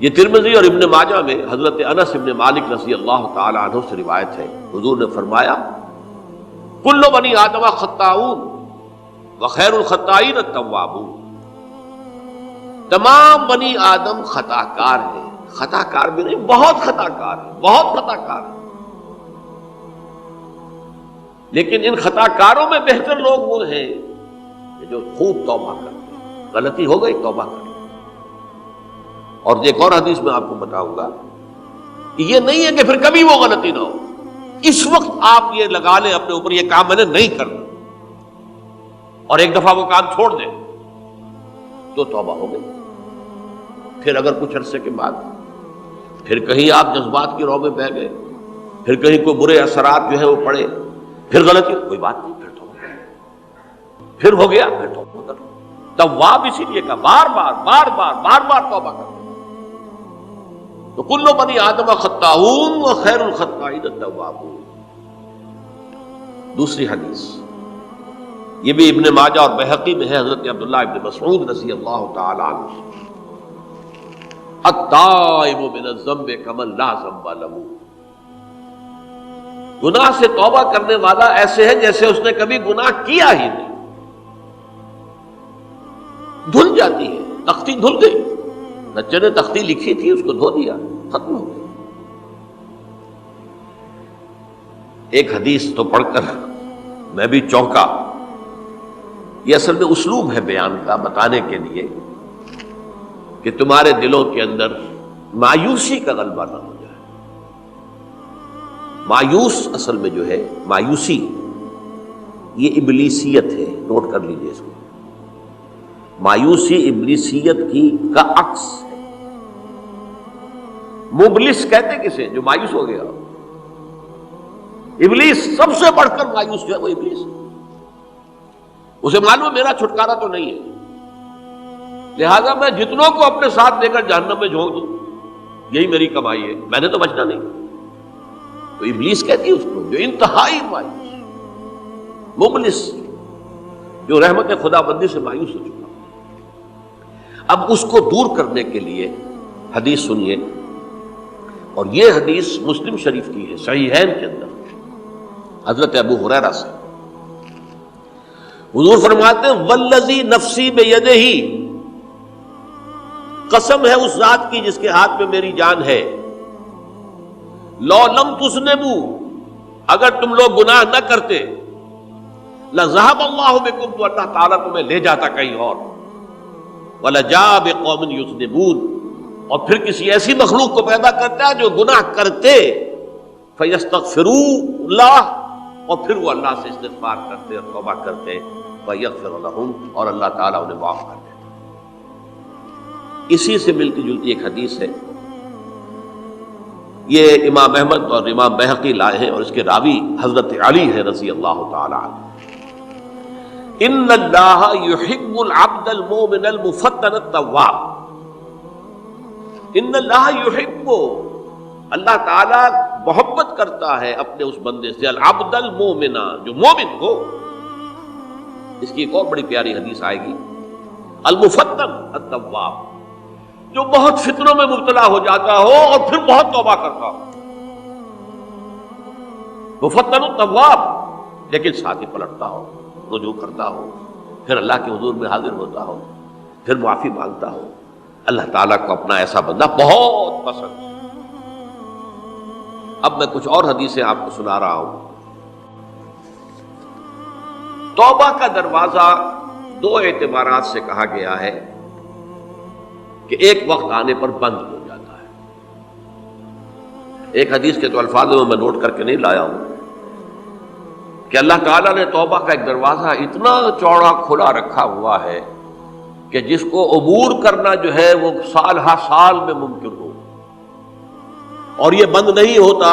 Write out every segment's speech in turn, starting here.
یہ ترمذی اور ابن ماجہ میں حضرت انس ابن مالک رضی اللہ تعالی عنہ سے روایت ہے، حضور نے فرمایا کل بنی آدم خطاؤون وخیر الخطائین التوابون، تمام بنی آدم خطا کار ہیں، خطا کار بھی نہیں، بہت خطا کار ہیں، بہت خطا کار ہیں، لیکن ان خطا کاروں میں بہتر لوگ وہ ہیں جو خوب توبہ کرتے ہیں، غلطی ہو گئی توبہ کرتے ہیں۔ اور ایک اور حدیث میں آپ کو بتاؤں گا کہ یہ نہیں ہے کہ پھر کبھی وہ غلطی نہ ہو، اس وقت آپ یہ لگا لیں اپنے اوپر یہ کام میں نے نہیں کرنا، اور ایک دفعہ وہ کام چھوڑ دیں تو توبہ ہو گئی۔ پھر اگر کچھ عرصے کے بعد پھر کہیں آپ جذبات کی رو میں بہہ گئے، پھر کہیں کوئی برے اثرات جو ہے وہ پڑے، پھر غلطی، کوئی بات نہیں، پھر توبہ، پھر ہو گیا، پھر توبہ کرو۔ تواب اسی لیے کہا بار بار بار بار بار بار توبہ کرو۔ تو کل بنی آدم خطاؤون وخیر الخطائین التوابون۔ دوسری حدیث یہ بھی ابن ماجہ اور بہقی میں ہے، حضرت عبداللہ ابن مسعود رضی اللہ تعالی عنہ، التائب من الذنب کمن لا ذنب له، گناہ سے توبہ کرنے والا ایسے ہے جیسے اس نے کبھی گناہ کیا ہی نہیں، دھل جاتی ہے، تختی دھل گئی، بچے نے تختی لکھی تھی اس کو دھو دیا، ختم ہو گئی۔ ایک حدیث تو پڑھ کر میں بھی چونکا، یہ اصل میں اسلوب ہے بیان کا، بتانے کے لیے کہ تمہارے دلوں کے اندر مایوسی کا غلبہ نہ ہو جائے۔ مایوس اصل میں جو ہے مایوسی یہ ابلیسیت ہے، نوٹ کر لیجیے اس کو، مایوسی ابلیسیت کا عکس ہے۔ مبلس کہتے کسے؟ جو مایوس ہو گیا۔ ابلیس سب سے بڑھ کر مایوس جو ہے وہ ابلیس ہے، اسے معلوم میرا چھٹکارا تو نہیں ہے، لہذا میں جتنوں کو اپنے ساتھ لے کر جہنم میں جھونک دوں یہی میری کمائی ہے، میں نے تو بچنا نہیں۔ تو ابلیس کہتی ہے اس کو جو انتہائی مایوس، مبلس، جو رحمت خدا بندی سے مایوس ہو چکا۔ اب اس کو دور کرنے کے لیے حدیث سنیے، اور یہ حدیث مسلم شریف کی ہے، صحیحین کے اندر، حضرت ابو ہریرہ سے۔ حضور فرماتے ہیں والذی نفسی بیدہ، قسم ہے اس ذات کی جس کے ہاتھ میں میری جان ہے، لو لم تذنبوا، اگر تم لوگ گناہ نہ کرتے، لذهب اللہ بکم، تو اللہ تعالیٰ تمہیں لے جاتا کہیں اور، وَلَجَاءَ بِقَوْمٍ يُذْنِبُونَ، اور پھر کسی ایسی مخلوق کو پیدا کرتا ہے جو گناہ کرتے، فَيَسْتَغْفِرُوا اللَّهَ، اور پھر وہ اللہ سے استغفار کرتے اور توبہ کرتے، وَيَغْفِرُ لَهُمْ، اور اللہ تعالیٰ انہیں معاف کر دیتا۔ اسی سے ملتی جلتی ایک حدیث ہے، یہ امام احمد اور امام بہقی لائے ہیں، اور اس کے راوی حضرت علی ہے رضی اللہ تعالی عنہ۔ ان اللہ یحب العبد المؤمن المفتن التواب، ان اللہ یحب، اللہ تعالی محبت کرتا ہے اپنے اس بندے سے، العبد المؤمن، جو مومن ہو۔ اس کی ایک اور بڑی پیاری حدیث آئے گی، المفتن التواب، جو بہت فتنوں میں مبتلا ہو جاتا ہو اور پھر بہت توبہ کرتا ہو، مفتن التواب، لیکن ساتھ ہی پلٹتا ہو، رجوع کرتا ہو، پھر اللہ کے حضور میں حاضر ہوتا ہو، پھر معافی مانگتا ہو۔ اللہ تعالیٰ کو اپنا ایسا بندہ بہت پسند ہے۔ اب میں کچھ اور حدیثیں آپ کو سنا رہا ہوں۔ توبہ کا دروازہ دو اعتبارات سے کہا گیا ہے کہ ایک وقت آنے پر بند ہو جاتا ہے۔ ایک حدیث کے تو الفاظ میں نوٹ کر کے نہیں لایا ہوں کہ اللہ تعالیٰ نے توبہ کا ایک دروازہ اتنا چوڑا کھلا رکھا ہوا ہے کہ جس کو عبور کرنا جو ہے وہ سال ہر سال میں ممکن ہو، اور یہ بند نہیں ہوتا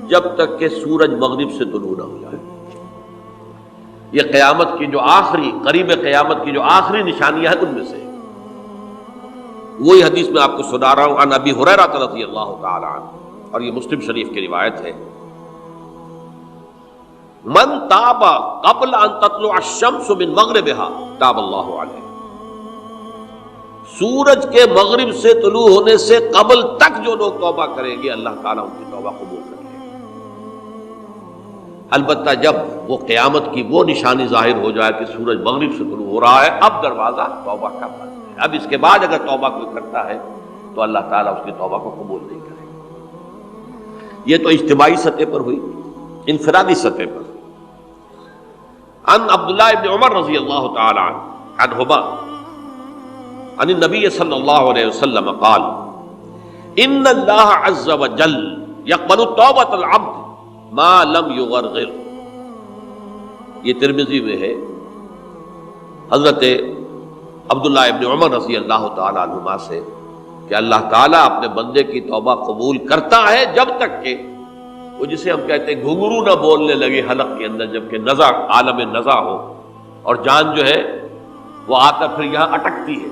جب تک کہ سورج مغرب سے طلوع نہ ہو جائے۔ یہ قیامت کی جو آخری، قریب قیامت کی جو آخری نشانیاں ہیں ان میں سے وہی حدیث میں آپ کو سنا رہا ہوں، عن ابی ہریرہ رضی اللہ تعالی عنہ، اور یہ مسلم شریف کی روایت ہے۔ من تاب قبل ان تطلع الشمس من مغربها تاب اللہ علیہ، سورج کے مغرب سے طلوع ہونے سے قبل تک جو لوگ توبہ کریں گے اللہ تعالیٰ ان کی توبہ قبول کریں گے۔ البتہ جب وہ قیامت کی وہ نشانی ظاہر ہو جائے کہ سورج مغرب سے طلوع ہو رہا ہے، اب دروازہ توبہ کا بند ہے، اب اس کے بعد اگر توبہ کوئی کرتا ہے تو اللہ تعالیٰ اس کی توبہ کو قبول نہیں کرے گا۔ یہ تو اجتماعی سطح پر ہوئی۔ انفرادی سطح پر عن عبداللہ ابن عمر رضی اللہ تعالی عنہما عن النبی صلی اللہ علیہ وسلم قال ان اللہ عز وجل یقبل توبۃ العبد ما لم یغرغر۔ یہ ترمذی میں ہے، حضرت عبداللہ ابن عمر رضی اللہ تعالی عنہما سے کہ اللہ تعالیٰ اپنے بندے کی توبہ قبول کرتا ہے جب تک کہ وہ جسے ہم کہتے ہیں گھنگرو نہ بولنے لگے حلق کے اندر، جبکہ نزع عالم نزع ہو اور جان جو ہے وہ آ کر پھر یہاں اٹکتی ہے،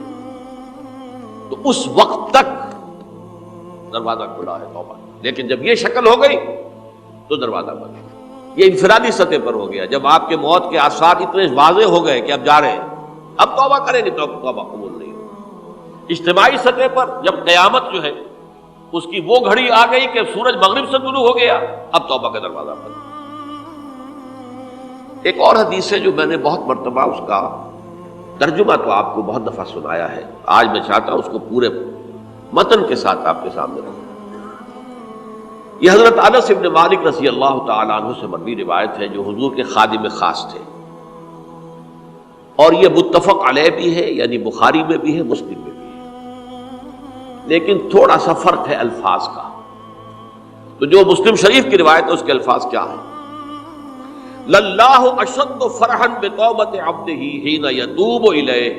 تو اس وقت تک دروازہ کھلا ہے توبہ۔ لیکن جب یہ شکل ہو گئی تو دروازہ بند ہے۔ یہ انفرادی سطح پر ہو گیا، جب آپ کے موت کے آثار اتنے واضح ہو گئے کہ اب جا رہے ہیں، اب توبہ کریں گے تو اب توبہ قبول نہیں ہوگی۔ اجتماعی سطح پر جب قیامت جو ہے اس کی وہ گھڑی آ گئی کہ سورج مغرب سے طلوع ہو گیا، اب توبہ کا دروازہ بند۔ ایک اور حدیث ہے جو میں نے بہت مرتبہ اس کا ترجمہ تو آپ کو بہت دفعہ سنایا ہے، آج میں چاہتا ہوں اس کو پورے متن کے ساتھ آپ کے سامنے رکھوں۔ یہ حضرت انس ابن مالک رضی اللہ تعالیٰ عنہ سے مروی روایت ہے، جو حضور کے خادم خاص تھے، اور یہ متفق علیہ بھی ہے، یعنی بخاری میں بھی ہے، مسلم میں بھی ہے، لیکن تھوڑا سا فرق ہے الفاظ کا۔ تو جو مسلم شریف کی روایت ہے اس کے الفاظ کیا ہیں؟ للہ اشد فرحا بتوبۃ عبدہ حین یتوب الیہ۔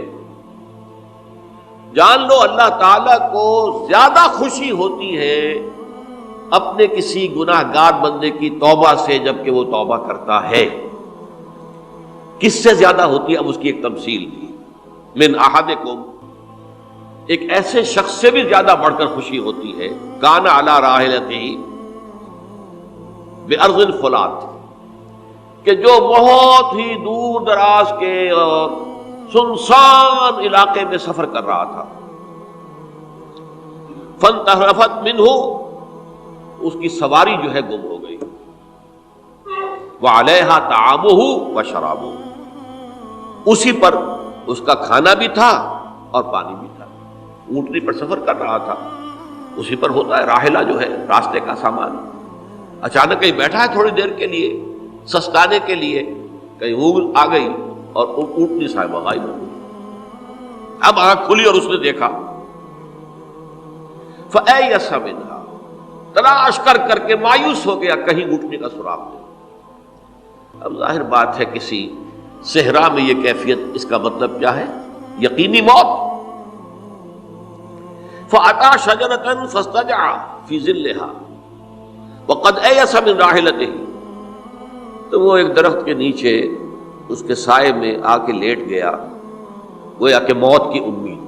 جان لو اللہ تعالیٰ کو زیادہ خوشی ہوتی ہے اپنے کسی گناہ گار بندے کی توبہ سے جبکہ وہ توبہ کرتا ہے۔ کس سے زیادہ ہوتی ہے؟ اب اس کی ایک تمثیل دی، من احدکم، ایک ایسے شخص سے بھی زیادہ بڑھ کر خوشی ہوتی ہے، کان علی راحلتہ بارض الفلات، کہ جو بہت ہی دور دراز کے اور سنسان علاقے میں سفر کر رہا تھا، فانتحرفت منہ، اس کی سواری جو ہے گم ہو گئی، وعلیہا طعامہ وشرابہ، اسی پر اس کا کھانا بھی تھا اور پانی بھی تھا، اونٹنی پر سفر کر رہا تھا، اسی پر ہوتا ہے راحلہ جو ہے راستے کا سامان، اچانک کہیں بیٹھا ہے تھوڑی دیر کے لیے سستانے کے لیے، کہیں اونگ آ گئی اور اونٹنی صاحبہ غائب ہو گئی۔ اب آنکھ کھلی اور اس نے دیکھا، فَأَيَّسَ مِنْهَا، تلاش کر کر کے مایوس ہو گیا، کہیں اونٹنی کا سراغ نہیں۔ اب ظاہر بات ہے کسی صحرا میں یہ کیفیت، اس کا مطلب کیا ہے؟ یقینی موت۔ فَأَتَى شَجَرَةً فَاسْتَجَعَ فِي ظِلِّهَا وَقَدْ أَيَسَ مِنْ رَاحِلَتِهِ، تو وہ ایک درخت کے نیچے اس کے سائے میں آ کے لیٹ گیا، گویا کہ موت کی امید۔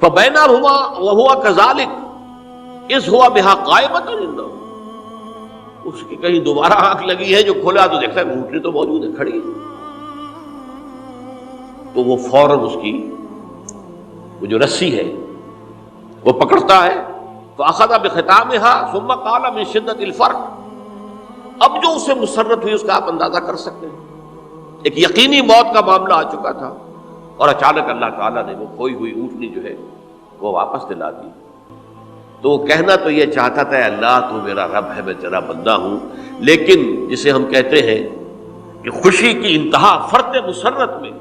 فَبَيْنَهُمَا وَهُوَ كَذَلِكَ إِذْ هُوَ بِهَا قَائِمَةٌ عِندَهُ، اس کی کہیں دوبارہ آنکھ لگی ہے، جو کھولا تو دیکھتا ہے اونٹنی تو موجود ہے، کھڑی ہے، تو وہ فوراً اس کی وہ جو رسی ہے وہ پکڑتا ہے، فَأَخَذَ بِخِتَامِهَا ثُمَّ قَالَ مِنْ شِدَّةِ الْفَرْقِ، اب جو اسے مسرت ہوئی اس کا آپ اندازہ کر سکتے ہیں، ایک یقینی موت کا معاملہ آ چکا تھا، اور اچانک اللہ تعالیٰ نے وہ کھوئی ہوئی اونٹنی جو ہے وہ واپس دلا دی۔ تو وہ کہنا تو یہ چاہتا تھا، اللہ تو میرا رب ہے، میں تیرا بندہ ہوں، لیکن جسے ہم کہتے ہیں کہ خوشی کی انتہا فرط مسرت میں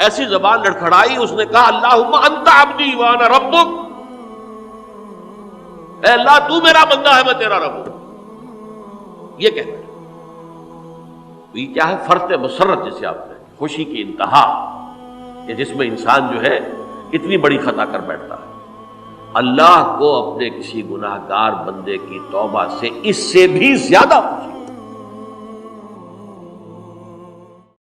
ایسی زبان لڑکھڑائی، اس نے کہا اللہم انت عبدی وانا ربک، اے اللہ تو میرا بندہ ہے، میں تیرا رب ہوں، یہ کہتا ہے۔ تو یہ کیا ہے؟ فرط مسرت جسے آپ نے، خوشی کی انتہا، کہ جس میں انسان جو ہے اتنی بڑی خطا کر بیٹھتا ہے۔ اللہ کو اپنے کسی گناہ گار بندے کی توبہ سے اس سے بھی زیادہ خوشی